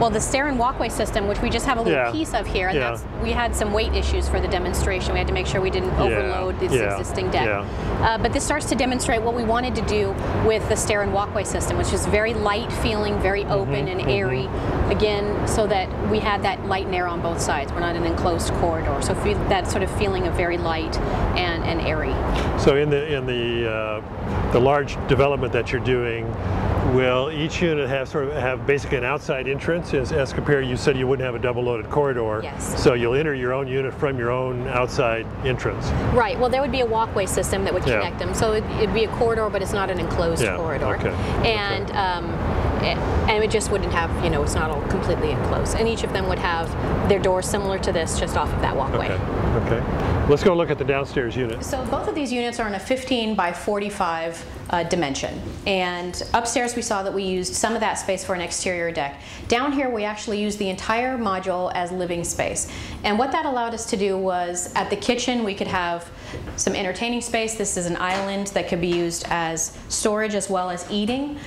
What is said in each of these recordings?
Well, the stair and walkway system, which we just have a little piece of here, and that's, we had some weight issues for the demonstration. We had to make sure we didn't overload this existing deck. But this starts to demonstrate what we wanted to do with the stair and walkway system, which is very light feeling, very open and airy, again, so that we had that light and air on both sides. We're not in an enclosed corridor, so that sort of feeling of very light and airy. So in the large development that you're doing, will each unit have basically an outside entrance as compared, you said you wouldn't have a double loaded corridor. Yes. So you'll enter your own unit from your own outside entrance. Right, well there would be a walkway system that would connect them. So it'd be a corridor, but it's not an enclosed corridor. Okay. And and it just wouldn't have, you know, it's not all completely enclosed. And each of them would have their doors similar to this, just off of that walkway. Okay. Let's go look at the downstairs unit. So both of these units are in a 15 by 45 dimension. And upstairs we saw that we used some of that space for an exterior deck. Down here we actually used the entire module as living space. And what that allowed us to do was, at the kitchen we could have some entertaining space. This is an island that could be used as storage as well as eating.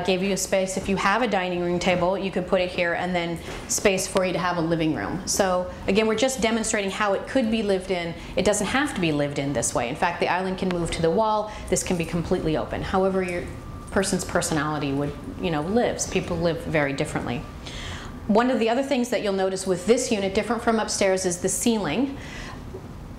Gave you a space, if you have a dining room table, you could put it here, and then space for you to have a living room. So again, we're just demonstrating how it could be lived in. It doesn't have to be lived in this way. In fact, the island can move to the wall. This can be completely open. However your person's personality would, you know, lives. People live very differently. One of the other things that you'll notice with this unit, different from upstairs, is the ceiling.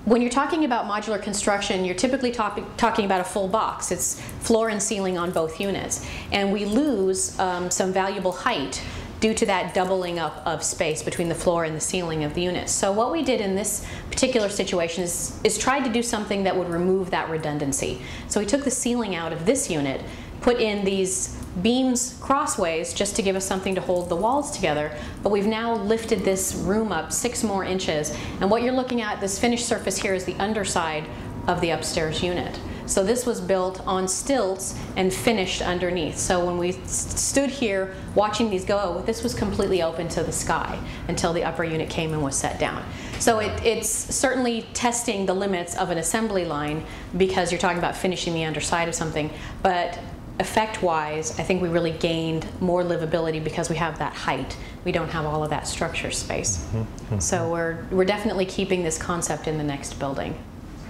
When you're talking about modular construction, you're typically talking about a full box. It's floor and ceiling on both units. And we lose some valuable height due to that doubling up of space between the floor and the ceiling of the units. So what we did in this particular situation is tried to do something that would remove that redundancy. So we took the ceiling out of this unit, put in these beams crossways just to give us something to hold the walls together, but we've now lifted this room up 6 more inches, and what you're looking at, this finished surface here, is the underside of the upstairs unit. So this was built on stilts and finished underneath. So when we stood here watching these go, this was completely open to the sky until the upper unit came and was set down. So it's certainly testing the limits of an assembly line, because you're talking about finishing the underside of something, but effect-wise, I think we really gained more livability because we have that height. We don't have all of that structure space. So we're definitely keeping this concept in the next building.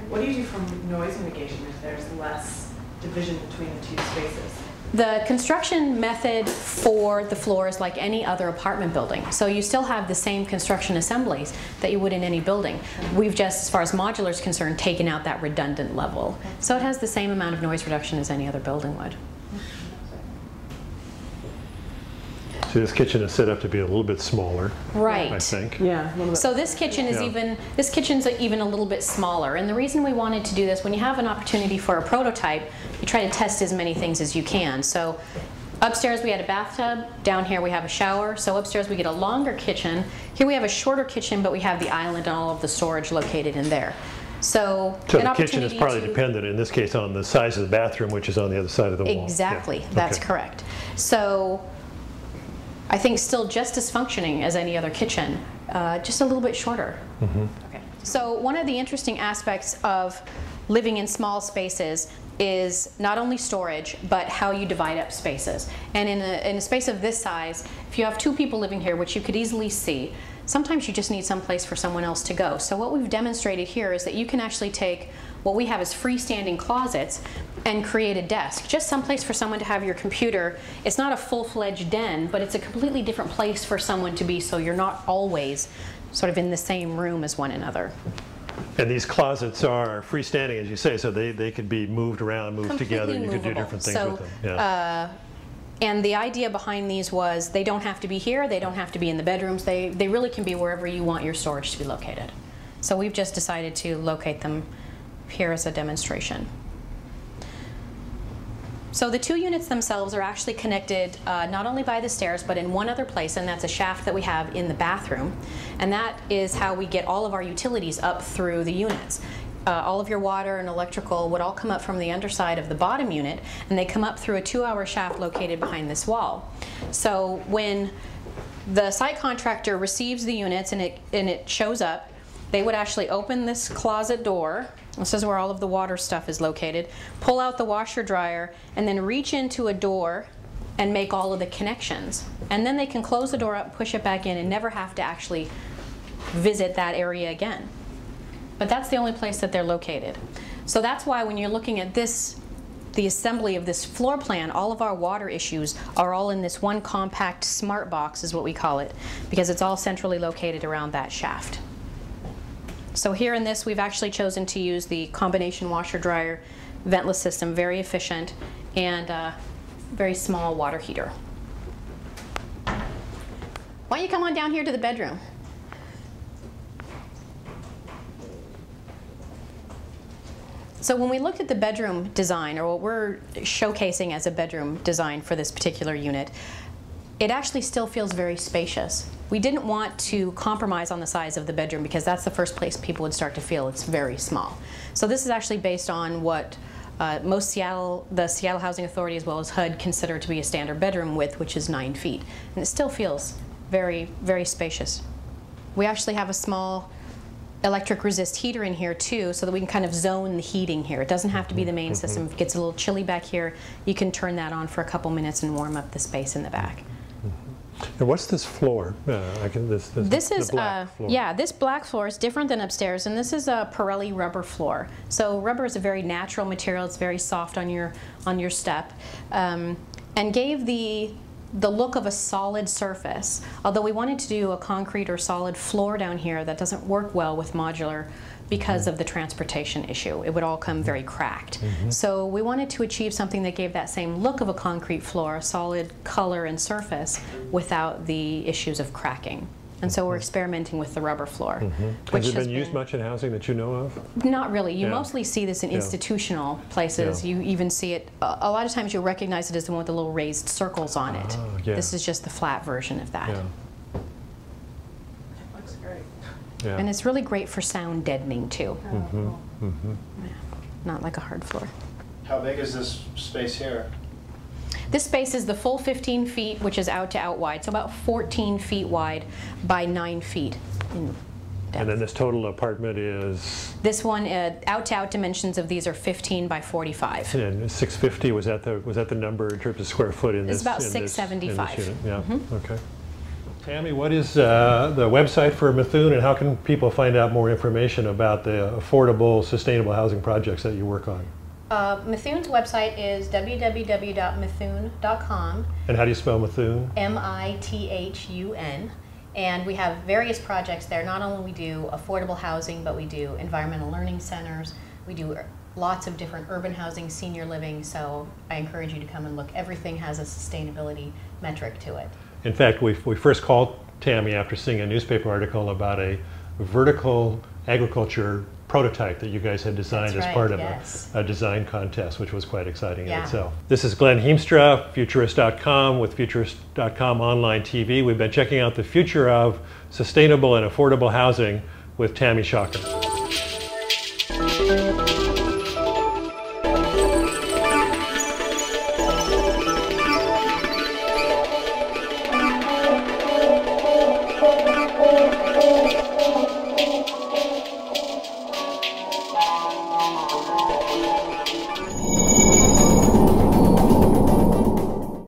What do you do from noise mitigation if there's less division between the two spaces? The construction method for the floor is like any other apartment building. So you still have the same construction assemblies that you would in any building. We've just, as far as modular is concerned, taken out that redundant level. So it has the same amount of noise reduction as any other building would. So this kitchen is set up to be a little bit smaller, right? I think. Yeah. So this kitchen is this kitchen's even a little bit smaller. And the reason we wanted to do this, when you have an opportunity for a prototype, you try to test as many things as you can. So upstairs we had a bathtub. Down here we have a shower. So upstairs we get a longer kitchen. Here we have a shorter kitchen, but we have the island and all of the storage located in there. So the kitchen is partly dependent, in this case, on the size of the bathroom, which is on the other side of the wall. Exactly. That's correct. So I think still just as functioning as any other kitchen, just a little bit shorter. Okay. So one of the interesting aspects of living in small spaces is not only storage, but how you divide up spaces. And in a space of this size, if you have 2 people living here, which you could easily see, sometimes you just need some place for someone else to go. So what we've demonstrated here is that you can actually take what we have as freestanding closets and create a desk, just someplace for someone to have your computer. It's not a full-fledged den, but it's a completely different place for someone to be, so you're not always sort of in the same room as one another. And these closets are freestanding, as you say, so they could be moved around, moved together, and you could do different things with them. Yeah. And the idea behind these was they don't have to be here, they don't have to be in the bedrooms, they really can be wherever you want your storage to be located. So we've just decided to locate them here as a demonstration. So the 2 units themselves are actually connected not only by the stairs, but in one other place, and that's a shaft that we have in the bathroom. And that is how we get all of our utilities up through the units. All of your water and electrical would all come up from the underside of the bottom unit, and they come up through a 2-hour shaft located behind this wall. So when the site contractor receives the units and it shows up, they would actually open this closet door. This is where all of the water stuff is located. Pull out the washer dryer and then reach into a door and make all of the connections. And then they can close the door up, push it back in, and never have to actually visit that area again. But that's the only place that they're located. So that's why when you're looking at this, the assembly of this floor plan, all of our water issues are all in this one compact smart box is what we call it, because it's all centrally located around that shaft. So here in this, we've actually chosen to use the combination washer dryer ventless system, very efficient, and very small water heater. Why don't you come on down here to the bedroom? So when we looked at the bedroom design, or what we're showcasing as a bedroom design for this particular unit, it actually still feels very spacious. We didn't want to compromise on the size of the bedroom because that's the first place people would start to feel it's very small. So this is actually based on what the Seattle Housing Authority as well as HUD consider to be a standard bedroom width, which is 9 feet. And it still feels very, very spacious. We actually have a small electric resist heater in here too, so that we can kind of zone the heating here. It doesn't have to be the main system. If it gets a little chilly back here, you can turn that on for a couple minutes and warm up the space in the back. And what's this floor? This is yeah, this black floor is different than upstairs, and this is a Pirelli rubber floor. So rubber is a very natural material. It's very soft on your step, and gave the look of a solid surface. Although we wanted to do a concrete or solid floor down here, that doesn't work well with modular because of the transportation issue. It would all come very cracked. So we wanted to achieve something that gave that same look of a concrete floor, a solid color and surface, without the issues of cracking. And so we're experimenting with the rubber floor. Has it been used much in housing that you know of? Not really. You mostly see this in institutional places. You even see it, a lot of times you'll recognize it as the one with the little raised circles on it. This is just the flat version of that. Looks great. And it's really great for sound deadening too. Not like a hard floor. How big is this space here? This space is the full 15 feet, which is out to out wide, so about 14 feet wide by 9 feet in depth. And then this total apartment is? This one, out to out dimensions of these are 15 by 45. And 650, was that the number in terms of square foot in this? It's about 675. In this unit? Yeah. Okay. Tammy, what is the website for Methuen, and how can people find out more information about the affordable, sustainable housing projects that you work on? Methuen's website is www.methuen.com. And how do you spell Methuen? M-I-T-H-U-N. And we have various projects there. Not only we do affordable housing, but we do environmental learning centers. We do lots of different urban housing, senior living. So I encourage you to come and look. Everything has a sustainability metric to it. In fact, we first called Tammy after seeing a newspaper article about a vertical agriculture prototype that you guys had designed as part of a design contest, which was quite exciting in itself. This is Glen Hiemstra, Futurist.com with Futurist.com online TV. We've been checking out the future of sustainable and affordable housing with Tammy Shocker.